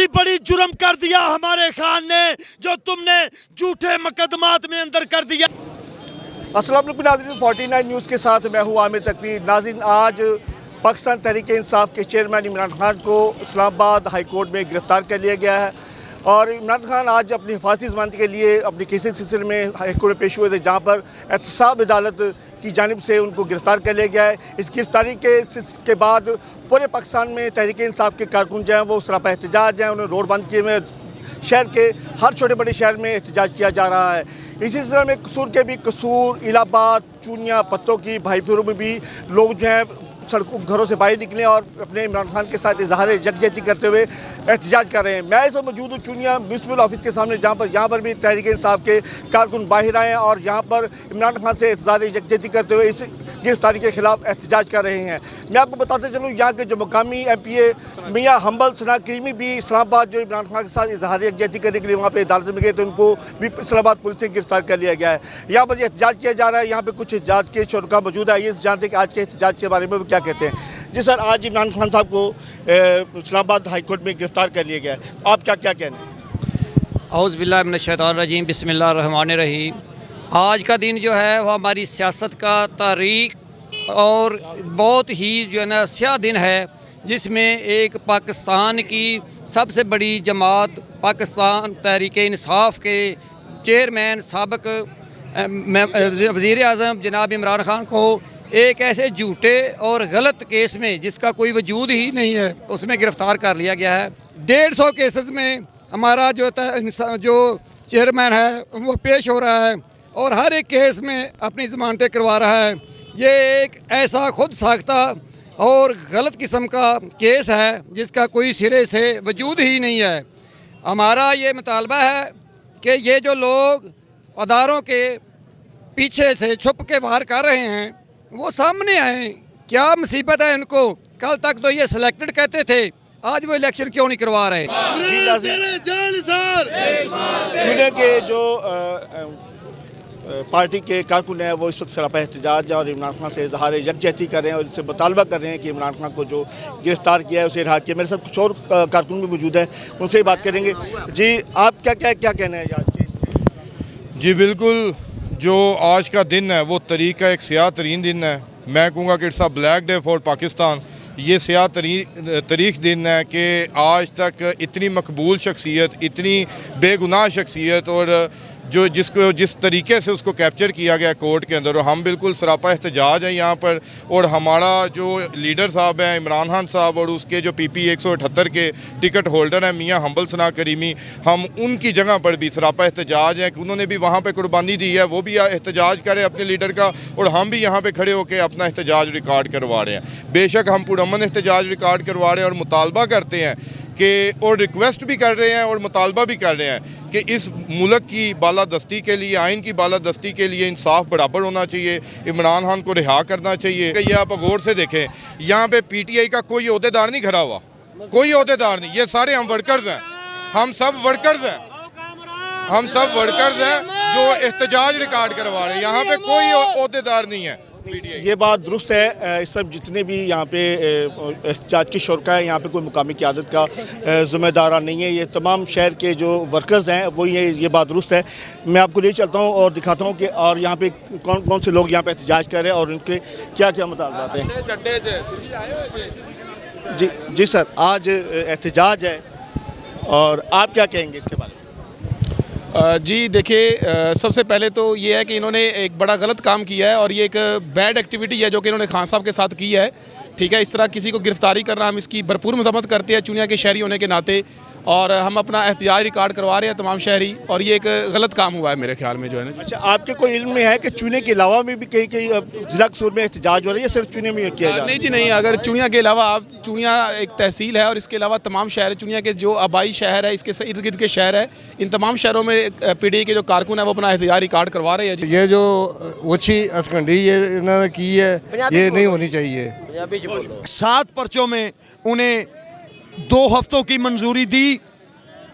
सी बड़ी जुर्म कर दिया हमारे खान ने जो तुमने झूठे मुकदमात में अंदर कर दिया। अस्सलाम वालेकुम नाज़रीन, 49 न्यूज़ के साथ मैं हूँ आमिर तकवी। नाज़रीन, आज पाकिस्तान तहरीक इंसाफ के चेयरमैन इमरान खान को इस्लामाबाद हाई कोर्ट में गिरफ़्तार कर लिया गया है और इमरान खान आज अपनी हिफाजती ज़मानत के लिए अपनी केस के सिलसिले में हाई कोर्ट में पेश हुए थे, जहाँ पर एहतसाब अदालत की जानिब से उनको गिरफ़्तार कर लिया गया है। इस गिरफ़्तारी के बाद पूरे पाकिस्तान में तहरीक इंसाफ के कारकुन जो हैं वो सरापा एहतजाज हैं। उन्होंने रोड बंद किए हुए, शहर के हर छोटे बड़े शहर में एहतजाज किया जा रहा है। इसी सिलसिले में कसूर, इलाहाबाद, चूनिया, पत्तों की भाईपुरों में भी लोग जो हैं सड़कों घरों से बाहर निकले और अपने इमरान खान के साथ इजहार यकजहती करते हुए एहतजाज कर रहे हैं। मैं इस वक्त मौजूद हूँ चूनिया म्यूनसिपल ऑफिस के सामने, यहाँ पर भी तहरीक इंसाफ के कारकुन बाहर आए हैं और यहाँ पर इमरान खान से इजहार यकजहती करते हुए इस गिरफ्तारी के खिलाफ एहतजाज कर रहे हैं। मैं आपको बताते चलूँ, यहाँ के जो मकामी MPA मियाँ हम्बल सना करीमी भी इस्लामाबाद जो इमरान खान के साथ इजहार यकजहती करने के लिए वहाँ पर अदालत में गए तो उनको भी इस्लामाबाद पुलिस से गिरफ्तार कर लिया गया है। यहाँ पर एहतजाज किया जा रहा है। यहाँ पर कुछ एहतजाज के शुरा मौजूद है, ये जानते हैं कि आज के एहतजाज के बारे में वो क्या कहते हैं। जी सर, आज इमरान खान साहब को इस्लामाबाद हाई कोर्ट में गिरफ्तार कर लिया गया है, आप क्या क्या कहना है? औज़ु बिल्लाहि मिनश शैतानिर रजीम, बिस्मिल्लाहिर रहमानिर रहीम। आज का दिन जो है वो हमारी सियासत का तारीख और बहुत ही जो है ना स्याह दिन है, जिसमें एक पाकिस्तान की सबसे बड़ी जमात पाकिस्तान तहरीक इंसाफ के चेयरमैन साबिक वज़ीर आज़म जनाब इमरान खान को एक ऐसे झूठे और गलत केस में जिसका कोई वजूद ही नहीं है उसमें गिरफ़्तार कर लिया गया है। 150 केसेस में हमारा जो चेयरमैन है वो पेश हो रहा है और हर एक केस में अपनी ज़मानतें करवा रहा है। ये एक ऐसा खुद साख्ता और गलत किस्म का केस है जिसका कोई सिरे से वजूद ही नहीं है। हमारा ये मुतालबा है कि ये जो लोग अदारों के पीछे से छुप के वार कर रहे हैं वो सामने आए। क्या मुसीबत है इनको? कल तक तो ये सिलेक्टेड कहते थे, आज वो इलेक्शन क्यों नहीं करवा रहे? चुने के जो पार्टी के कारकुन हैं वो इस वक्त सरापा एहतजाज और इमरान खान से इजहार यकजहती कर रहे हैं और इससे मुतालबा कर रहे हैं कि इमरान खान को जो गिरफ्तार किया है उसे रिहा किया। मेरे साथ कुछ और कारकुन भी मौजूद हैं, उनसे ही बात करेंगे। जी, आप क्या कहना है आज के इसमें? जी बिल्कुल, जो आज का दिन है वो तरीक का एक स्याह तरीन दिन है। मैं कहूँगा कि it's a black day for Pakistan. ये स्याह तरीक दिन है कि आज तक इतनी मकबूल शख्सियत, इतनी बेगुनाह शख्सियत और जिस तरीके से उसको कैप्चर किया गया कोर्ट के अंदर, और हम बिल्कुल सरापा एहतजाज है यहाँ पर। और हमारा जो लीडर साहब हैं इमरान खान साहब और उसके जो PP 178 के टिकट होल्डर हैं मियाँ हम्बल सना करीमी, हम उनकी जगह पर भी सरापा एहतजाज हैं कि उन्होंने भी वहाँ पर कुर्बानी दी है, वो भी एहतजाज करें अपने लीडर का और हम भी यहाँ पर खड़े होकर अपना एहतजाज रिकॉर्ड करवा रहे हैं। बेशक हम पुरअमन एहतजाज रिकॉर्ड करवा रहे हैं और मुतालबा करते हैं कि, और रिक्वेस्ट भी कर रहे हैं और मुतालबा भी कर रहे हैं कि इस मुल्क की बालादस्ती के लिए, आइन की बालादस्ती के लिए इंसाफ बराबर होना चाहिए। इमरान खान को रिहा करना चाहिए। ये आप गौर से देखें, यहाँ पे PTI का कोई ओहदेदार नहीं खड़ा हुआ, कोई ओहदेदार नहीं। ये सारे हम वर्कर्स हैं, हम सब वर्कर्स हैं, हम सब वर्कर्स हैं जो एहतजाज रिकॉर्ड करवा रहे हैं। यहाँ पे कोई ओहदेदार नहीं है। ये बात दुरुस्त है। इस सब जितने भी यहाँ पे एहतजाज की शुरा है, यहाँ पे कोई मुकामी क़यादत का ज़िम्मेदार नहीं है, ये तमाम शहर के जो वर्कर्स हैं वो ये बात दुरुस्त है। मैं आपको ले चलता हूँ और दिखाता हूँ कि और यहाँ पे कौन कौन से लोग यहाँ पे एहतजाज कर रहे हैं और उनके क्या क्या मुतालबात हैं। जी सर, आज एहतजाज है और आप क्या कहेंगे इसके बारे में? जी देखिए, सबसे पहले तो ये है कि इन्होंने एक बड़ा गलत काम किया है और ये एक बैड एक्टिविटी है जो कि इन्होंने खान साहब के साथ की है। ठीक है, इस तरह किसी को गिरफ्तारी करना, हम इसकी भरपूर मजम्मत करते हैं चुनिया के शहरी होने के नाते, और हम अपना एहतजाज रिकॉर्ड करवा रहे हैं तमाम शहरी, और ये एक गलत काम हुआ है मेरे ख्याल में जो है ना। अच्छा, आपके कोई इल्म में है कि चुने के अलावा में भी कहीं ज़िला कसूर में एहतजाज हो रही है, सिर्फ चुने में किया जा रहा है? नहीं जी नहीं, अगर चुनिया के अलावा, आप चुनिया एक तहसील है और इसके अलावा तमाम शहर, चुनिया के जो आबाई शहर है, इसके इर्द गिर्द के शहर है, इन तमाम शहरों में PTI के जो कारकुन है वो अपना एहतजाज रिकॉर्ड करवा रहे हैं। ये जो ओछी हथकंडी ये इन्होंने की है, ये नहीं होनी चाहिए। 7 पर्चों में उन्हें 2 हफ्तों की मंजूरी दी,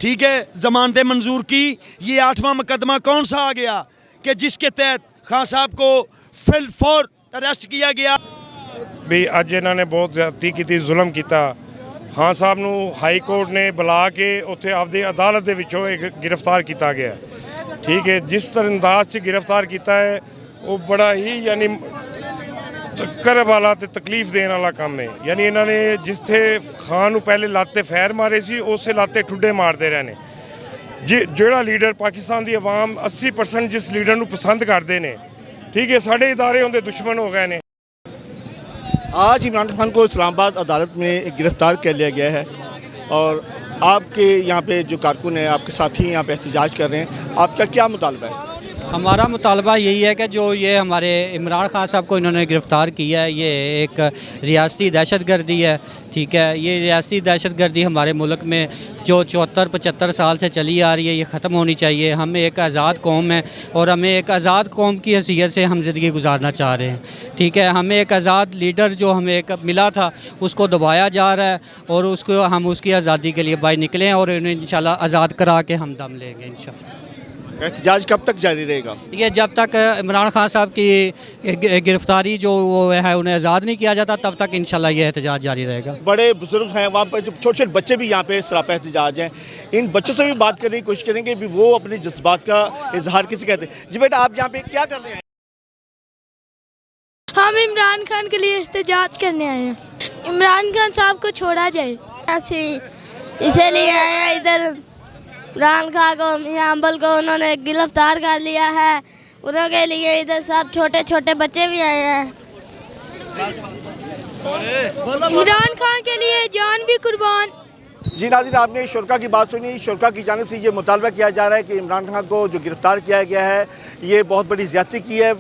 ठीक है, जमानतें मंजूर की। ये 8वां मुकदमा कौन सा आ गया कि जिसके तहत खान साहब को फिलफौर अरेस्ट किया गया? भी अज इन्होंने बहुत ज्यादती की, जुल्म किया ਖਾਨ ਸਾਹਿਬ ਨੂੰ ਹਾਈ ਕੋਰਟ ਨੇ ਬੁਲਾ ਕੇ ਉੱਥੇ ਆਪਦੀ ਅਦਾਲਤ ਦੇ ਵਿੱਚੋਂ ਇੱਕ ਗ੍ਰਿਫਤਾਰ ਕੀਤਾ ਗਿਆ ਹੈ। ਠੀਕ ਹੈ, ਜਿਸ ਤਰ੍ਹਾਂ ਅੰਦਾਜ਼ 'ਚ ਗ੍ਰਿਫਤਾਰ ਕੀਤਾ ਹੈ ਉਹ ਬੜਾ ਹੀ ਯਾਨੀ ਕਰਬ ਵਾਲਾ ਤੇ ਤਕਲੀਫ ਦੇਣ ਵਾਲਾ ਕੰਮ ਹੈ। ਯਾਨੀ ਇਹਨਾਂ ਨੇ ਜਿੱਥੇ ਖਾਨ ਨੂੰ ਪਹਿਲੇ ਲਾਤੇ ਫੈਰ ਮਾਰੇ ਸੀ ਉਸੇ ਲਾਤੇ ਠੁੱਡੇ ਮਾਰਦੇ ਰਹੇ ਨੇ। ਜਿਹੜਾ ਲੀਡਰ ਪਾਕਿਸਤਾਨ ਦੀ ਆਵਾਮ 80% ਜਿਸ ਲੀਡਰ ਨੂੰ ਪਸੰਦ ਕਰਦੇ ਨੇ, ठीक है, साढ़े इदारे उनके दुश्मन हो गए ने। आज इमरान खान को इस्लामाबाद अदालत में गिरफ्तार कर लिया गया है और आपके यहाँ पे जो कारकुन हैं, आपके साथी यहाँ पे एहतजाज कर रहे हैं, आपका क्या मुतालबा है? हमारा मुतालबा यही है कि जो ये हमारे इमरान खान साहब को इन्होंने गिरफ़्तार किया है, ये एक रियासती दहशतगर्दी है। ठीक है, ये रियासती दहशतगर्दी हमारे मुल्क में जो 74-75 साल से चली आ रही है, ये ख़त्म होनी चाहिए। हम एक आज़ाद कौम है और हमें एक आज़ाद कौम की हैसियत से हम ज़िंदगी गुजारना चाह रहे हैं। ठीक है, हमें एक आज़ाद लीडर जो हमें एक मिला था उसको दबाया जा रहा है और उसको हम उसकी आज़ादी के लिए बाहर निकले हैं और उन्हें इंशाल्लाह आज़ाद करा के हम दम लेंगे इंशाल्लाह। एहतजाज कब तक जारी रहेगा? ये जब तक इमरान खान साहब की गिरफ़्तारी जो वो है उन्हें आज़ाद नहीं किया जाता तब तक इंशाल्लाह ये एहतजाज जारी रहेगा। बड़े बुजुर्ग हैं वहाँ पर, छोटे छोटे बच्चे भी यहाँ पे सरापा एहतजाज हैं। इन बच्चों से भी बात करने की कोशिश करेंगे भी वो अपने जज्बात का इजहार किसे कहते हैं। जी बेटा, आप यहाँ पे क्या कर रहे हैं? हम इमरान खान के लिए एहतजाज करने आए हैं। इमरान खान साहब को छोड़ा जाए, इसीलिए आए हैं इधर। इमरान खान को, यहाँ अम्बल को उन्होंने गिरफ्तार कर लिया है, उनके लिए इधर सब छोटे छोटे बच्चे भी आए हैं। इमरान खान के लिए जान भी कुर्बान। जी नाज़रीन, आपने शुरा की बात सुनी। शुरा की जानिब से ये मुतालबा किया जा रहा है कि इमरान खान को जो गिरफ़्तार किया गया है ये बहुत बड़ी ज़्यादती की है,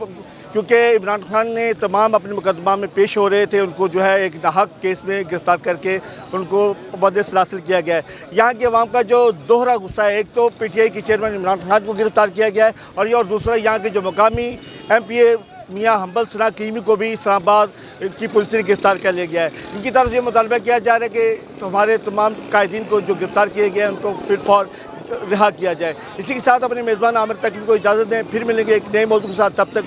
क्योंकि इमरान खान ने तमाम अपने मुकदमा में पेश हो रहे थे, उनको जो है एक नाहक केस में गिरफ़्तार करके उनको पाबंद सलासिल किया गया है। यहाँ की आवाम का जो दोहरा गुस्सा है, एक तो PTI के चेयरमैन इमरान खान को गिरफ़्तार किया गया है और दूसरा यहाँ के जो मकामी MPA मियाँ हम्बल सना क्रीमी को भी इस्लामाबाद की पुलिस ने गिरफ़्तार कर लिया गया है। इनकी तरफ से मुतालबा किया जा रहा है कि हमारे तमाम कायदीन को जो गिरफ़्तार किए गए हैं उनको फिट फॉर रिहा किया जाए। इसी के साथ अपने मेज़बान आमिर तकीम को इजाज़त दें, फिर मिलेंगे एक नए मौजूद के साथ। तब तक